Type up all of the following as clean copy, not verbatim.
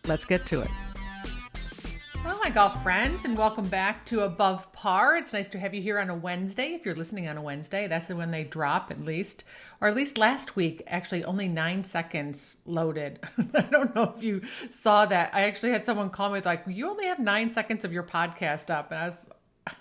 Let's get to it. Well, my golf friends, and welcome back to Above Par. It's nice to have you here on a Wednesday. If you're listening on a Wednesday, that's when they drop at least. Or at least last week, actually only 9 seconds loaded. I don't know if you saw that. I actually had someone call me like, you only have 9 seconds of your podcast up. And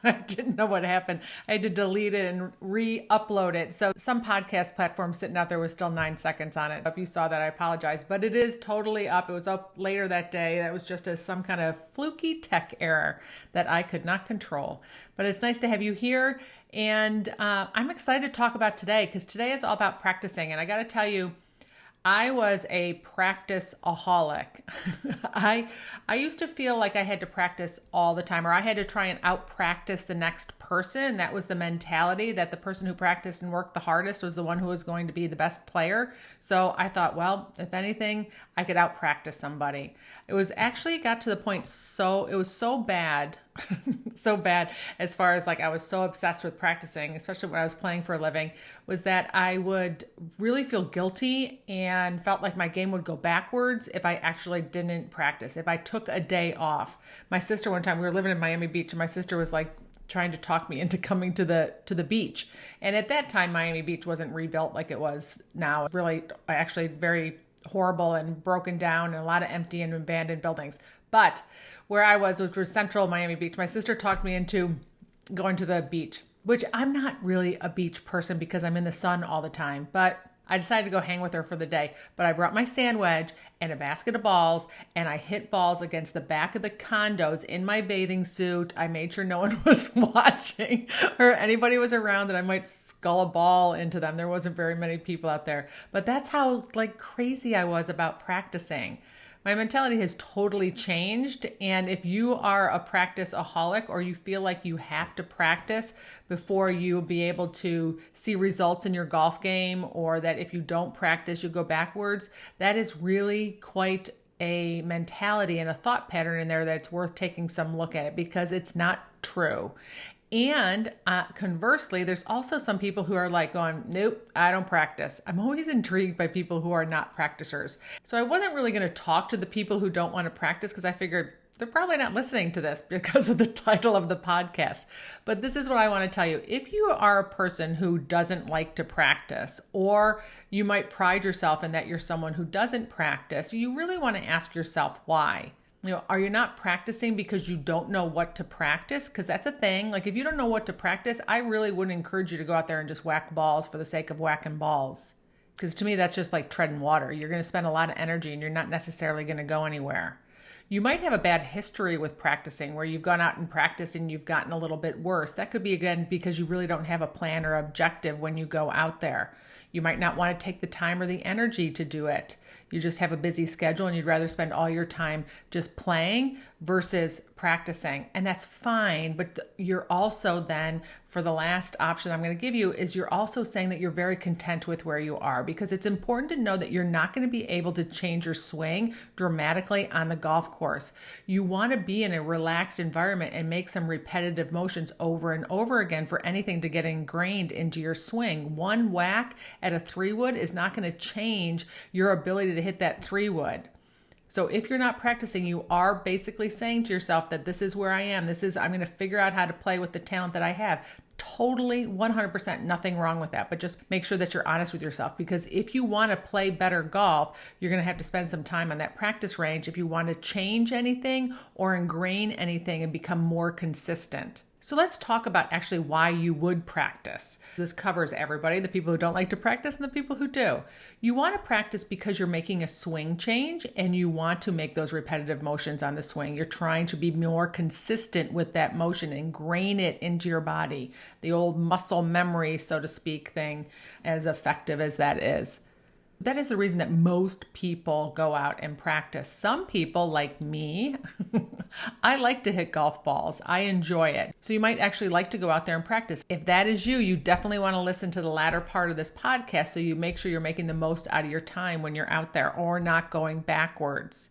I didn't know what happened. I had to delete it and re-upload it. So some podcast platform sitting out there was still 9 seconds on it. If you saw that, I apologize. But it is totally up. It was up later that day. That was just some kind of fluky tech error that I could not control. But it's nice to have you here. And I'm excited to talk about today because today is all about practicing. And I got to tell you, I was a practice-aholic. I used to feel like I had to practice all the time, or I had to try and out-practice the next person. That was the mentality that the person who practiced and worked the hardest was the one who was going to be the best player. So I thought, well, if anything, I could out-practice somebody. It was actually got to the point, it was so bad, so bad as far as like I was so obsessed with practicing, especially when I was playing for a living, was that I would really feel guilty and felt like my game would go backwards if I actually didn't practice, if I took a day off. My sister, one time we were living in Miami Beach, and my sister was like trying to talk me into coming to the beach. And at that time, Miami Beach wasn't rebuilt like it was now. Really, actually very horrible and broken down and a lot of empty and abandoned buildings. But where I was, which was central Miami Beach, my sister talked me into going to the beach, which I'm not really a beach person because I'm in the sun all the time. But I decided to go hang with her for the day. But I brought my sand wedge and a basket of balls, and I hit balls against the back of the condos in my bathing suit. I made sure no one was watching or anybody was around that I might scull a ball into them. There wasn't very many people out there. But that's how like crazy I was about practicing. My mentality has totally changed. And if you are a practice-aholic or you feel like you have to practice before you'll be able to see results in your golf game, or that if you don't practice, you go backwards, that is really quite a mentality and a thought pattern in there that's worth taking some look at it, because it's not true. And conversely, there's also some people who are like going, nope, I don't practice. I'm always intrigued by people who are not practicers. So I wasn't really going to talk to the people who don't want to practice because I figured they're probably not listening to this because of the title of the podcast. But this is what I want to tell you. If you are a person who doesn't like to practice, or you might pride yourself in that you're someone who doesn't practice, you really want to ask yourself why. Are you not practicing because you don't know what to practice? Because that's a thing. Like if you don't know what to practice, I really wouldn't encourage you to go out there and just whack balls for the sake of whacking balls. Because to me, that's just like treading water. You're going to spend a lot of energy and you're not necessarily going to go anywhere. You might have a bad history with practicing where you've gone out and practiced and you've gotten a little bit worse. That could be, again, because you really don't have a plan or objective when you go out there. You might not want to take the time or the energy to do it. You just have a busy schedule and you'd rather spend all your time just playing versus practicing. And that's fine. But you're also then, for the last option I'm going to give you, is you're also saying that you're very content with where you are, because it's important to know that you're not going to be able to change your swing dramatically on the golf course. You want to be in a relaxed environment and make some repetitive motions over and over again for anything to get ingrained into your swing. One whack at a 3-wood is not going to change your ability to hit that 3-wood. So if you're not practicing, you are basically saying to yourself that this is where I am. I'm going to figure out how to play with the talent that I have. Totally 100% nothing wrong with that. But just make sure that you're honest with yourself, because if you want to play better golf, you're going to have to spend some time on that practice range if you want to change anything or ingrain anything and become more consistent. So let's talk about actually why you would practice. This covers everybody, the people who don't like to practice and the people who do. You want to practice because you're making a swing change and you want to make those repetitive motions on the swing. You're trying to be more consistent with that motion, ingrain it into your body. The old muscle memory, so to speak, thing, as effective as that is. That is the reason that most people go out and practice. Some people, like me, I like to hit golf balls. I enjoy it. So you might actually like to go out there and practice. If that is you, you definitely want to listen to the latter part of this podcast so you make sure you're making the most out of your time when you're out there or not going backwards.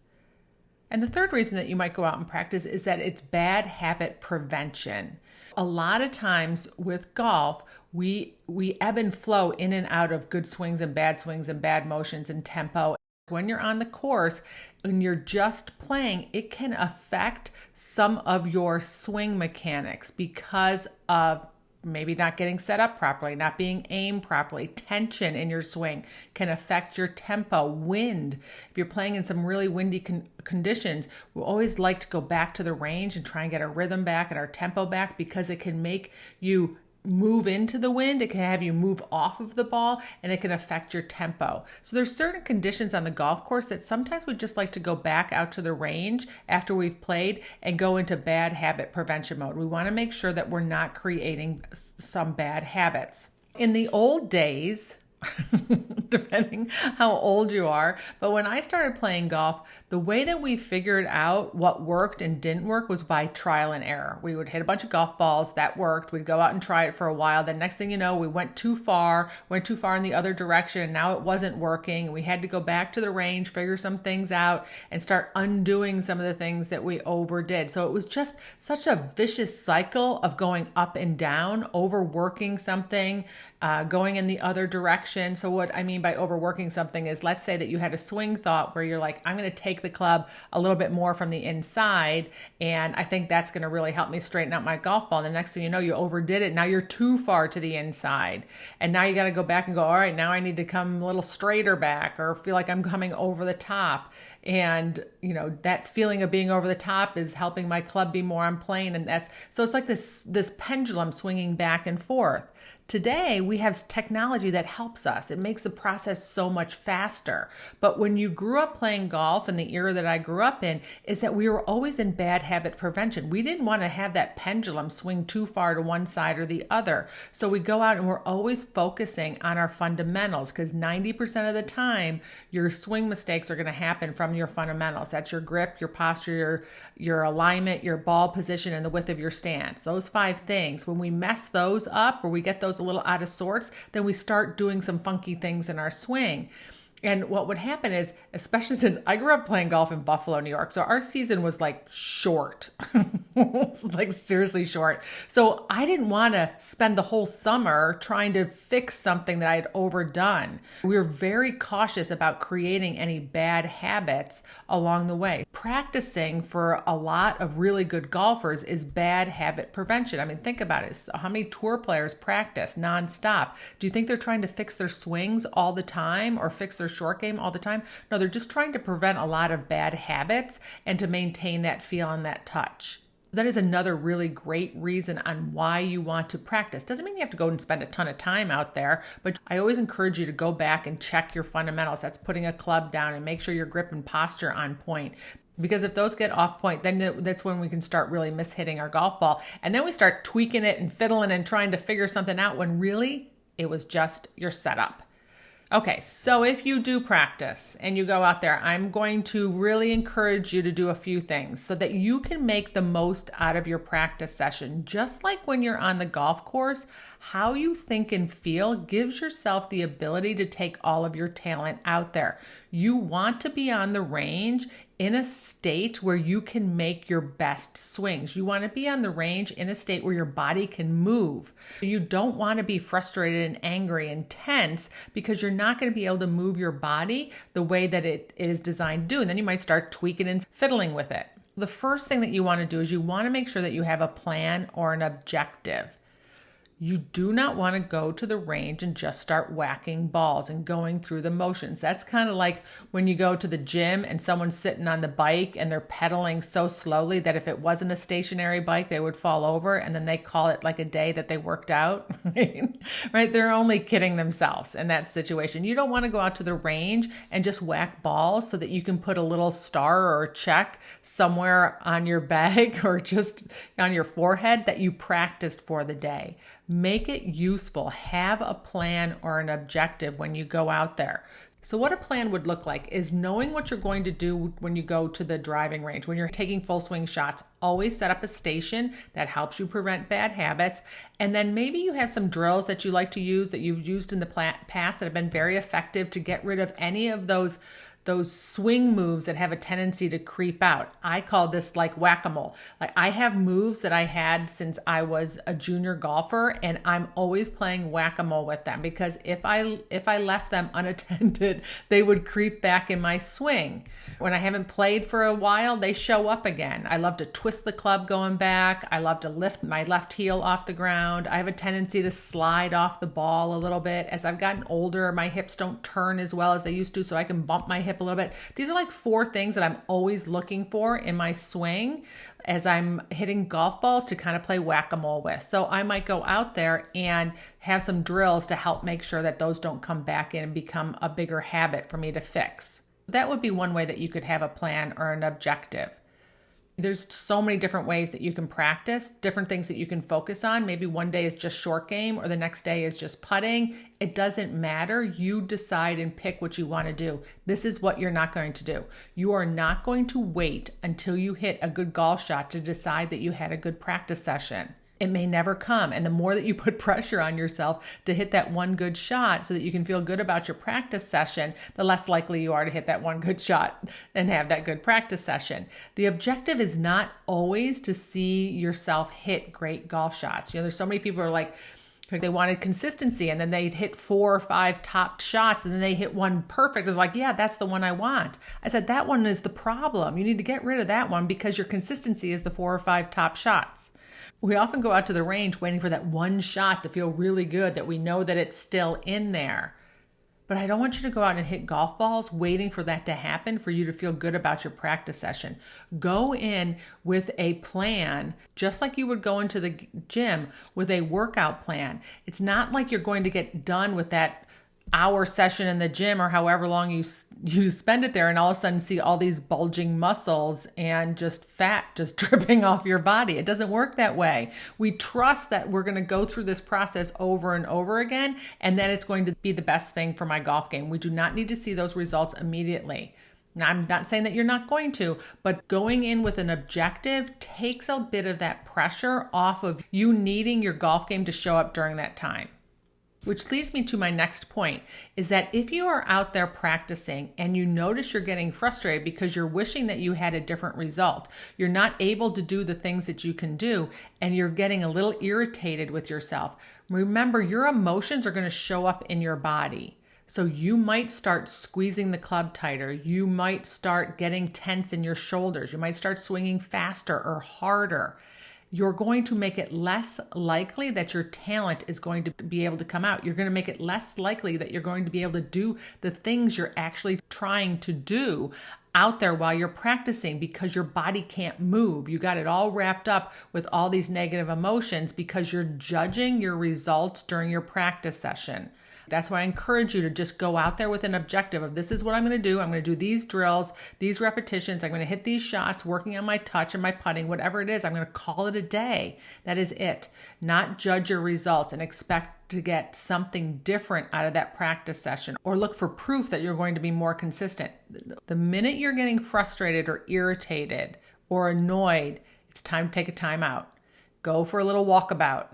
And the third reason that you might go out and practice is that it's bad habit prevention. A lot of times with golf, we ebb and flow in and out of good swings and bad motions and tempo. When you're on the course, when you're just playing, it can affect some of your swing mechanics because of maybe not getting set up properly, not being aimed properly. Tension in your swing can affect your tempo. Wind, if you're playing in some really windy conditions, we always like to go back to the range and try and get our rhythm back and our tempo back, because it can make you move into the wind, it can have you move off of the ball, and it can affect your tempo. So there's certain conditions on the golf course that sometimes we just like to go back out to the range after we've played and go into bad habit prevention mode. We want to make sure that we're not creating some bad habits. In the old days, depending how old you are, but when I started playing golf, the way that we figured out what worked and didn't work was by trial and error. We would hit a bunch of golf balls, that worked. We'd go out and try it for a while. Then next thing you know, we went too far in the other direction, and now it wasn't working. We had to go back to the range, figure some things out, and start undoing some of the things that we overdid. So it was just such a vicious cycle of going up and down, overworking something, going in the other direction. So what I mean by overworking something is, let's say that you had a swing thought where you're like, I'm going to take the club a little bit more from the inside, and I think that's going to really help me straighten out my golf ball. And the next thing you know, you overdid it. Now you're too far to the inside. And now you got to go back and go, all right, now I need to come a little straighter back, or feel like I'm coming over the top. And, that feeling of being over the top is helping my club be more on plane. And so it's like this pendulum swinging back and forth. Today, we have technology that helps us. It makes the process so much faster. But when you grew up playing golf, in the era that I grew up in, is that we were always in bad habit prevention. We didn't want to have that pendulum swing too far to one side or the other. So we go out and we're always focusing on our fundamentals, because 90% of the time, your swing mistakes are going to happen from your fundamentals. That's your grip, your posture, your alignment, your ball position, and the width of your stance. Those 5 things. When we mess those up, or we get those a little out of sorts, then we start doing some funky things in our swing. And what would happen is, especially since I grew up playing golf in Buffalo, New York, so our season was like short, like seriously short. So I didn't want to spend the whole summer trying to fix something that I had overdone. We were very cautious about creating any bad habits along the way. Practicing for a lot of really good golfers is bad habit prevention. I mean, think about it. How many tour players practice nonstop? Do you think they're trying to fix their swings all the time, or fix their short game all the time? No, they're just trying to prevent a lot of bad habits and to maintain that feel and that touch. That is another really great reason on why you want to practice. Doesn't mean you have to go and spend a ton of time out there, but I always encourage you to go back and check your fundamentals. That's putting a club down and make sure your grip and posture on point. Because if those get off point, then that's when we can start really mishitting our golf ball. And then we start tweaking it and fiddling and trying to figure something out when really it was just your setup. Okay, so if you do practice and you go out there, I'm going to really encourage you to do a few things so that you can make the most out of your practice session. Just like when you're on the golf course, how you think and feel gives yourself the ability to take all of your talent out there. You want to be on the range in a state where you can make your best swings. You want to be on the range in a state where your body can move. You don't want to be frustrated and angry and tense, because you're not going to be able to move your body the way that it is designed to do. And then you might start tweaking and fiddling with it. The first thing that you want to do is you want to make sure that you have a plan or an objective. You do not want to go to the range and just start whacking balls and going through the motions. That's kind of like when you go to the gym and someone's sitting on the bike and they're pedaling so slowly that if it wasn't a stationary bike, they would fall over, and then they call it like a day that they worked out, right? They're only kidding themselves in that situation. You don't want to go out to the range and just whack balls so that you can put a little star or a check somewhere on your bag or just on your forehead that you practiced for the day. Make it useful. Have a plan or an objective when you go out there. So what a plan would look like is knowing what you're going to do when you go to the driving range. When you're taking full swing shots, always set up a station that helps you prevent bad habits. And then maybe you have some drills that you like to use that you've used in the past that have been very effective to get rid of any of those those swing moves that have a tendency to creep out. I call this like whack-a-mole. Like I have moves that I had since I was a junior golfer, and I'm always playing whack-a-mole with them, because if I left them unattended, they would creep back in my swing. When I haven't played for a while, they show up again. I love to twist the club going back. I love to lift my left heel off the ground. I have a tendency to slide off the ball a little bit. As I've gotten older, my hips don't turn as well as they used to, so I can bump my hip a little bit. These are like 4 things that I'm always looking for in my swing as I'm hitting golf balls to kind of play whack-a-mole with. So I might go out there and have some drills to help make sure that those don't come back in and become a bigger habit for me to fix. That would be one way that you could have a plan or an objective. There's so many different ways that you can practice, different things that you can focus on. Maybe one day is just short game or the next day is just putting. It doesn't matter. You decide and pick what you want to do. This is what you're not going to do. You are not going to wait until you hit a good golf shot to decide that you had a good practice session. It may never come. And the more that you put pressure on yourself to hit that one good shot so that you can feel good about your practice session, the less likely you are to hit that one good shot and have that good practice session. The objective is not always to see yourself hit great golf shots. You know, there's so many people who are like, they wanted consistency, and then they'd hit 4 or 5 top shots, and then they hit one perfect. They're like, yeah, that's the one I want. I said, that one is the problem. You need to get rid of that one, because your consistency is the 4 or 5 top shots. We often go out to the range waiting for that one shot to feel really good, that we know that it's still in there. But I don't want you to go out and hit golf balls waiting for that to happen for you to feel good about your practice session. Go in with a plan, just like you would go into the gym with a workout plan. It's not like you're going to get done with that hour session in the gym or however long you spend it there and all of a sudden see all these bulging muscles and just fat just dripping off your body. It doesn't work that way. We trust that we're going to go through this process over and over again, and then it's going to be the best thing for my golf game. We do not need to see those results immediately. Now, I'm not saying that you're not going to, but going in with an objective takes a bit of that pressure off of you needing your golf game to show up during that time. Which leads me to my next point, is that if you are out there practicing and you notice you're getting frustrated because you're wishing that you had a different result, you're not able to do the things that you can do, and you're getting a little irritated with yourself, remember your emotions are going to show up in your body. So you might start squeezing the club tighter. You might start getting tense in your shoulders. You might start swinging faster or harder. You're going to make it less likely that your talent is going to be able to come out. You're going to make it less likely that you're going to be able to do the things you're actually trying to do out there while you're practicing, because your body can't move. You got it all wrapped up with all these negative emotions because you're judging your results during your practice session. That's why I encourage you to just go out there with an objective of, this is what I'm going to do. I'm going to do these drills, these repetitions. I'm going to hit these shots, working on my touch and my putting, whatever it is. I'm going to call it a day. That is it. Not judge your results and expect to get something different out of that practice session or look for proof that you're going to be more consistent. The minute you're getting frustrated or irritated or annoyed, it's time to take a time out. Go for a little walkabout.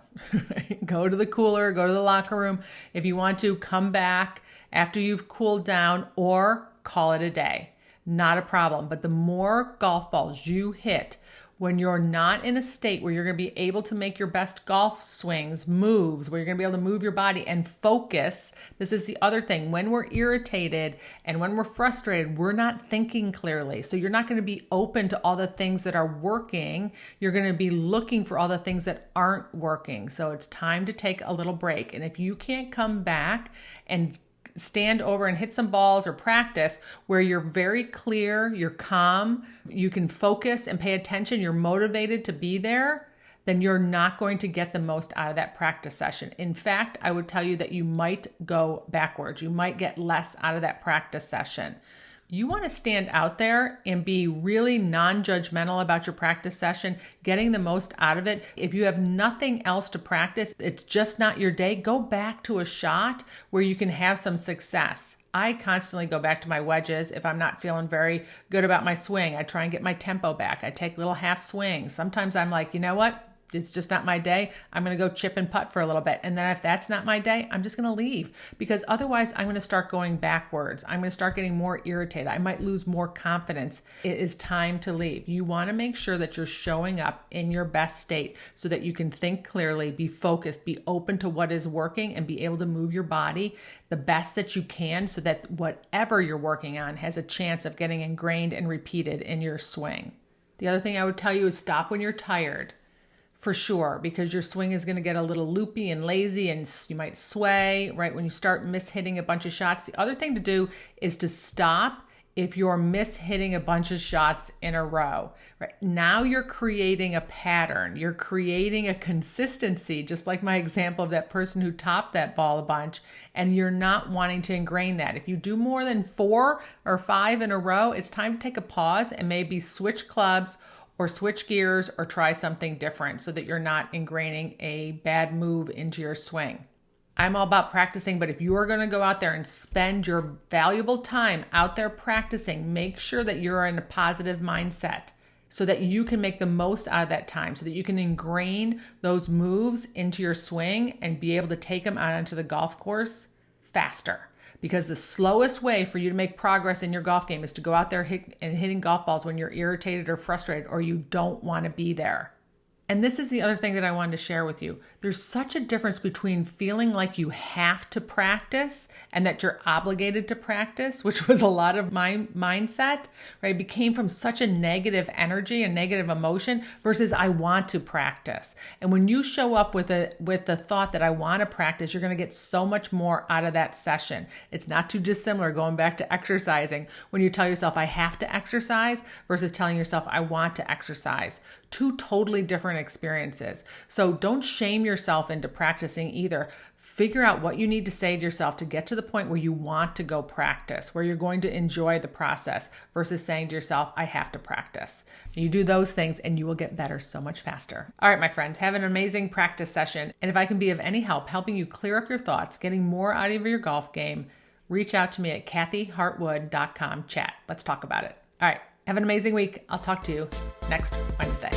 Go to the cooler, go to the locker room. If you want to, come back after you've cooled down, or call it a day. Not a problem. But the more golf balls you hit when you're not in a state where you're going to be able to make your best golf swings, moves, where you're going to be able to move your body and focus. This is the other thing. When we're irritated and when we're frustrated, we're not thinking clearly. So you're not going to be open to all the things that are working. You're going to be looking for all the things that aren't working. So it's time to take a little break. And if you can't come back and stand over and hit some balls or practice where you're very clear, you're calm, you can focus and pay attention, you're motivated to be there, then you're not going to get the most out of that practice session. In fact, I would tell you that you might go backwards. You might get less out of that practice session. You want to stand out there and be really non-judgmental about your practice session, getting the most out of it. If you have nothing else to practice, it's just not your day, go back to a shot where you can have some success. I constantly go back to my wedges if I'm not feeling very good about my swing. I try and get my tempo back. I take little half swings. Sometimes I'm like, you know what? it's just not my day, I'm going to go chip and putt for a little bit. And then if that's not my day, I'm just going to leave, because otherwise I'm going to start going backwards. I'm going to start getting more irritated. I might lose more confidence. It is time to leave. You want to make sure that you're showing up in your best state so that you can think clearly, be focused, be open to what is working, and be able to move your body the best that you can so that whatever you're working on has a chance of getting ingrained and repeated in your swing. The other thing I would tell you is stop when you're tired. For sure, because your swing is going to get a little loopy and lazy and you might sway, right? When you start mishitting a bunch of shots. The other thing to do is to stop if you're mishitting a bunch of shots in a row, right? Now you're creating a pattern. You're creating a consistency, just like my example of that person who topped that ball a bunch, and you're not wanting to ingrain that. If you do more than 4 or 5 in a row, it's time to take a pause and maybe switch clubs or switch gears or try something different so that you're not ingraining a bad move into your swing. I'm all about practicing, but if you are going to go out there and spend your valuable time out there practicing, make sure that you're in a positive mindset so that you can make the most out of that time, so that you can ingrain those moves into your swing and be able to take them out onto the golf course faster. Because the slowest way for you to make progress in your golf game is to go out there hitting golf balls when you're irritated or frustrated or you don't want to be there. And this is the other thing that I wanted to share with you. There's such a difference between feeling like you have to practice and that you're obligated to practice, which was a lot of my mindset, right? It became from such a negative energy and negative emotion versus I want to practice. And when you show up with the thought that I want to practice, you're going to get so much more out of that session. It's not too dissimilar going back to exercising. When you tell yourself I have to exercise versus telling yourself I want to exercise. Two totally different experiences. So don't shame yourself into practicing either. Figure out what you need to say to yourself to get to the point where you want to go practice, where you're going to enjoy the process versus saying to yourself, I have to practice. You do those things and you will get better so much faster. All right, my friends, have an amazing practice session. And if I can be of any help helping you clear up your thoughts, getting more out of your golf game, reach out to me at kathyhartwood.com chat. Let's talk about it. All right. Have an amazing week. I'll talk to you next Wednesday.